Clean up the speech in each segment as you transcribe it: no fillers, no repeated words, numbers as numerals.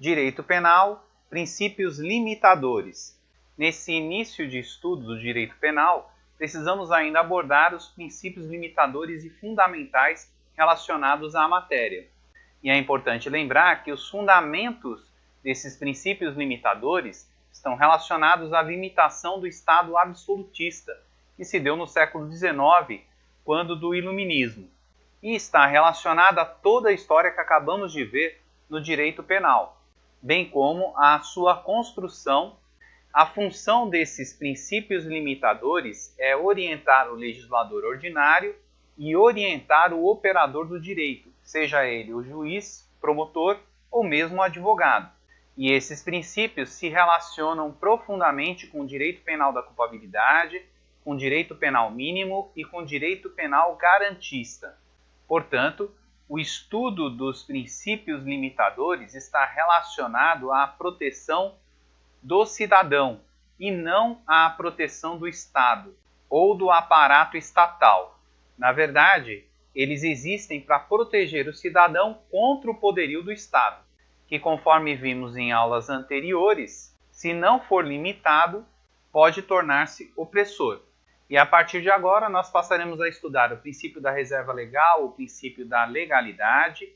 Direito penal, princípios limitadores. Nesse início de estudo do direito penal, precisamos ainda abordar os princípios limitadores e fundamentais relacionados à matéria. E é importante lembrar que os fundamentos desses princípios limitadores estão relacionados à limitação do Estado absolutista, que se deu no século XIX, quando do Iluminismo, e está relacionada a toda a história que acabamos de ver no direito penal, bem como a sua construção. A função desses princípios limitadores é orientar o legislador ordinário e orientar o operador do direito, seja ele o juiz, promotor ou mesmo o advogado. E esses princípios se relacionam profundamente com o direito penal da culpabilidade, com o direito penal mínimo e com o direito penal garantista. Portanto, o estudo dos princípios limitadores está relacionado à proteção do cidadão e não à proteção do Estado ou do aparato estatal. Na verdade, eles existem para proteger o cidadão contra o poderio do Estado, que, conforme vimos em aulas anteriores, se não for limitado, pode tornar-se opressor. E a partir de agora nós passaremos a estudar o princípio da reserva legal, o princípio da legalidade,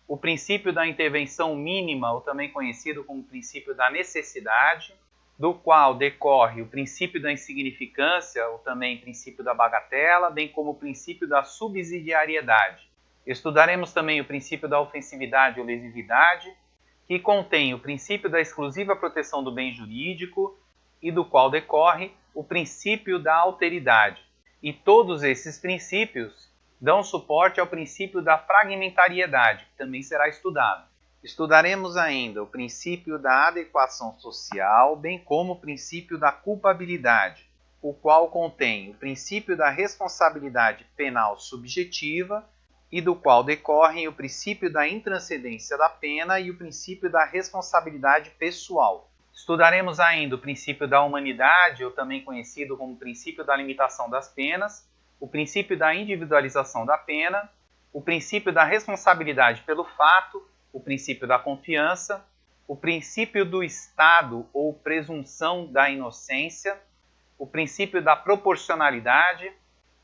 o princípio da intervenção mínima, ou também conhecido como princípio da necessidade, do qual decorre o princípio da insignificância, ou também princípio da bagatela, bem como o princípio da subsidiariedade. Estudaremos também o princípio da ofensividade ou lesividade, que contém o princípio da exclusiva proteção do bem jurídico e do qual decorre o princípio da alteridade. E todos esses princípios dão suporte ao princípio da fragmentariedade, que também será estudado. Estudaremos ainda o princípio da adequação social, bem como o princípio da culpabilidade, o qual contém o princípio da responsabilidade penal subjetiva e do qual decorrem o princípio da intranscendência da pena e o princípio da responsabilidade pessoal. Estudaremos ainda o princípio da humanidade, ou também conhecido como princípio da limitação das penas, o princípio da individualização da pena, o princípio da responsabilidade pelo fato, o princípio da confiança, o princípio do estado ou presunção da inocência, o princípio da proporcionalidade,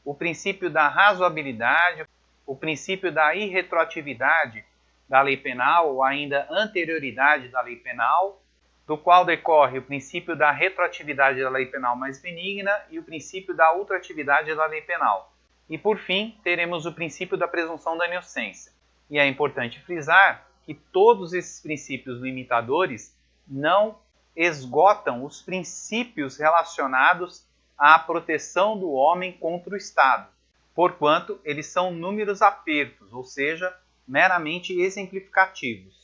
o princípio da razoabilidade, o princípio da irretroatividade da lei penal ou ainda anterioridade da lei penal, do qual decorre o princípio da retroatividade da lei penal mais benigna e o princípio da ultratividade da lei penal. E, por fim, teremos o princípio da presunção da inocência. E é importante frisar que todos esses princípios limitadores não esgotam os princípios relacionados à proteção do homem contra o Estado, porquanto eles são números apertos, ou seja, meramente exemplificativos.